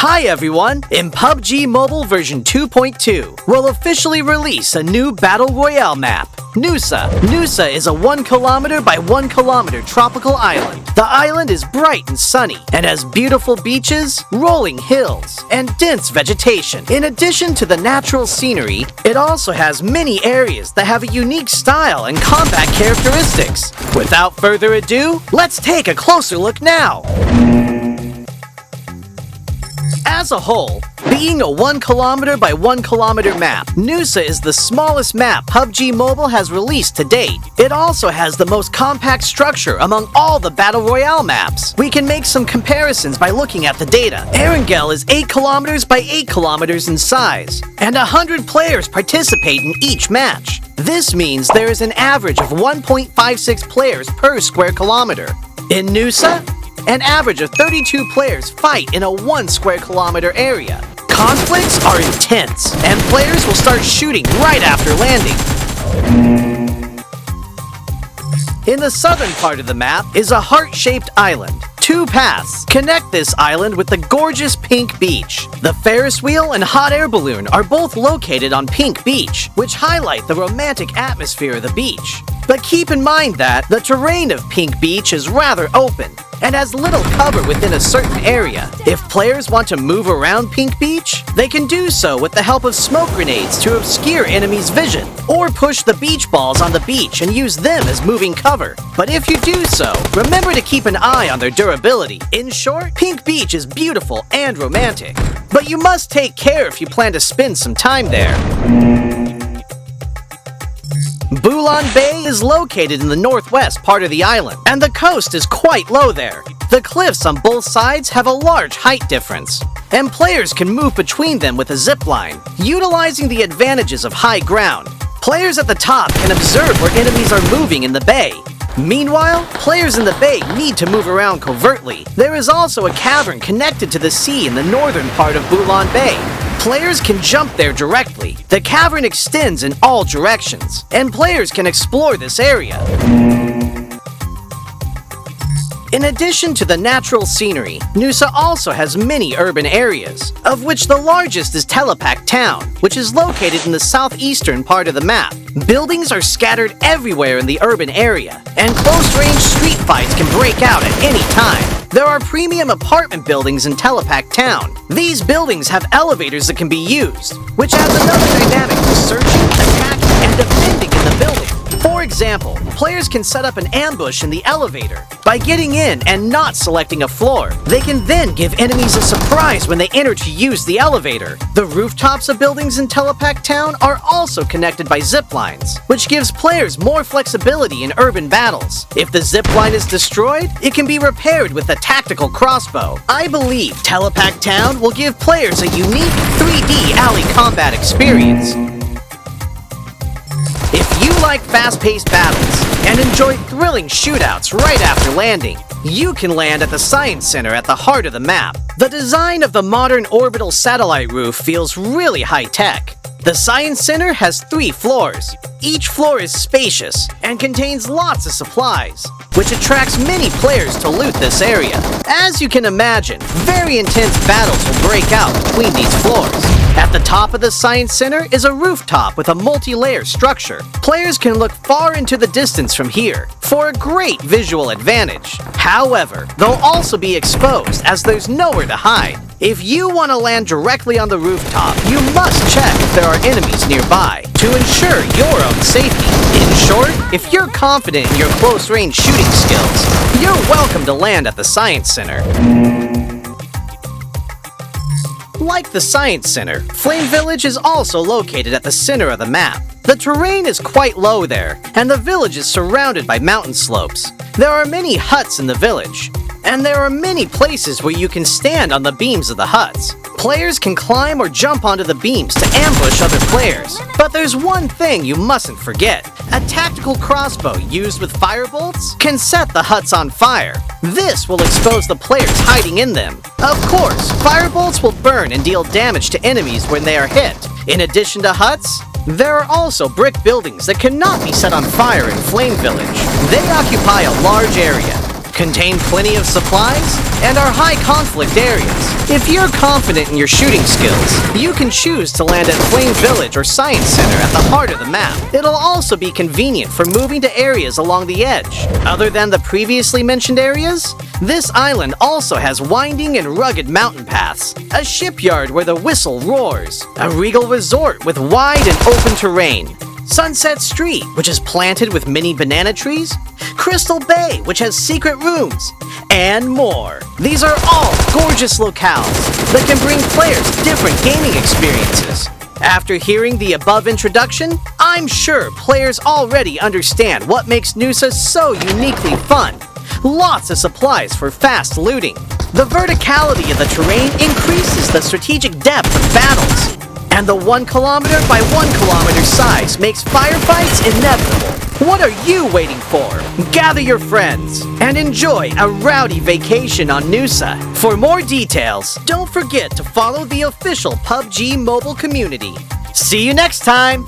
Hi everyone! In PUBG Mobile version 2.2, we'll officially release a new Battle Royale map, NUSA. NUSA is a 1 kilometer by 1 kilometer tropical island. The island is bright and sunny, and has beautiful beaches, rolling hills, and dense vegetation. In addition to the natural scenery, it also has many areas that have a unique style and combat characteristics. Without further ado, let's take a closer look now! As a whole, being a 1 kilometer by 1 kilometer map, NUSA is the smallest map PUBG Mobile has released to date. It also has the most compact structure among all the Battle Royale maps. We can make some comparisons by looking at the data. Erangel is 8 kilometers by 8 kilometers in size, and 100 players participate in each match. This means there is an average of 1.56 players per square kilometer. In NUSA, an average of 32 players fight in a 1 square kilometer area. Conflicts are intense, and players will start shooting right after landing. In the southern part of the map is a heart-shaped island. 2 paths connect this island with the gorgeous Pink Beach. The Ferris wheel and hot air balloon are both located on Pink Beach, which highlight the romantic atmosphere of the beach. But keep in mind that the terrain of Pink Beach is rather open and has little cover within a certain area. If players want to move around Pink Beach, they can do so with the help of smoke grenades to obscure enemies' vision, or push the beach balls on the beach and use them as moving cover. But if you do so, remember to keep an eye on their durability. In short, Pink Beach is beautiful and romantic, but you must take care if you plan to spend some time there. Bolan Bay is located in the northwest part of the island, and the coast is quite low there. The cliffs on both sides have a large height difference, and players can move between them with a zip line, utilizing the advantages of high ground. Players at the top can observe where enemies are moving in the bay. Meanwhile, players in the bay need to move around covertly. There is also a cavern connected to the sea in the northern part of Bolan Bay. Players can jump there directly. The cavern extends in all directions, and players can explore this area. In addition to the natural scenery, NUSA also has many urban areas, of which the largest is Telepath Town, which is located in the southeastern part of the map. Buildings are scattered everywhere in the urban area, and close-range street fights can break out at any time. There are premium apartment buildings in Telepath Town. These buildings have elevators that can be used, which adds another dynamic to searching, attacking, and defending in the building. For example, players can set up an ambush in the elevator. By getting in and not selecting a floor, they can then give enemies a surprise when they enter to use the elevator. The rooftops of buildings in Telepath Town are also connected by zip lines, which gives players more flexibility in urban battles. If the zip line is destroyed, it can be repaired with a tactical crossbow. I believe Telepath Town will give players a unique 3D alley combat experience. If you like fast-paced battles and enjoy thrilling shootouts right after landing, you can land at the Science Center at the heart of the map. The design of the modern orbital satellite roof feels really high-tech. The Science Center has 3 floors. Each floor is spacious and contains lots of supplies, which attracts many players to loot this area. As you can imagine, very intense battles will break out between these floors. At the top of the Science Center is a rooftop with a multi-layer structure. Players can look far into the distance from here for a great visual advantage. However, they'll also be exposed as there's nowhere to hide. If you want to land directly on the rooftop, you must check if there are enemies nearby to ensure your own safety. In short, if you're confident in your close-range shooting skills, you're welcome to land at the Science Center. Like the Science Center, Flame Village is also located at the center of the map. The terrain is quite low there, and the village is surrounded by mountain slopes. There are many huts in the village, and there are many places where you can stand on the beams of the huts. Players can climb or jump onto the beams to ambush other players. But there's one thing you mustn't forget. A tactical crossbow used with firebolts can set the huts on fire. This will expose the players hiding in them. Of course, firebolts will burn and deal damage to enemies when they are hit. In addition to huts, there are also brick buildings that cannot be set on fire in Flame Village. They occupy a large area, contain plenty of supplies, and are high conflict areas. If you're confident in your shooting skills, you can choose to land at Flame Village or Science Center at the heart of the map. It'll also be convenient for moving to areas along the edge. Other than the previously mentioned areas, this island also has winding and rugged mountain paths, a shipyard where the whistle roars, a regal resort with wide and open terrain, Sunset Street, which is planted with mini banana trees, Crystal Bay, which has secret rooms, and more. These are all gorgeous locales that can bring players different gaming experiences. After hearing the above introduction, I'm sure players already understand what makes NUSA so uniquely fun. Lots of supplies for fast looting. The verticality of the terrain increases the strategic depth of battles. And the 1 kilometer by 1 kilometer size makes firefights inevitable. What are you waiting for? Gather your friends and enjoy a rowdy vacation on NUSA. For more details, don't forget to follow the official PUBG mobile community. See you next time!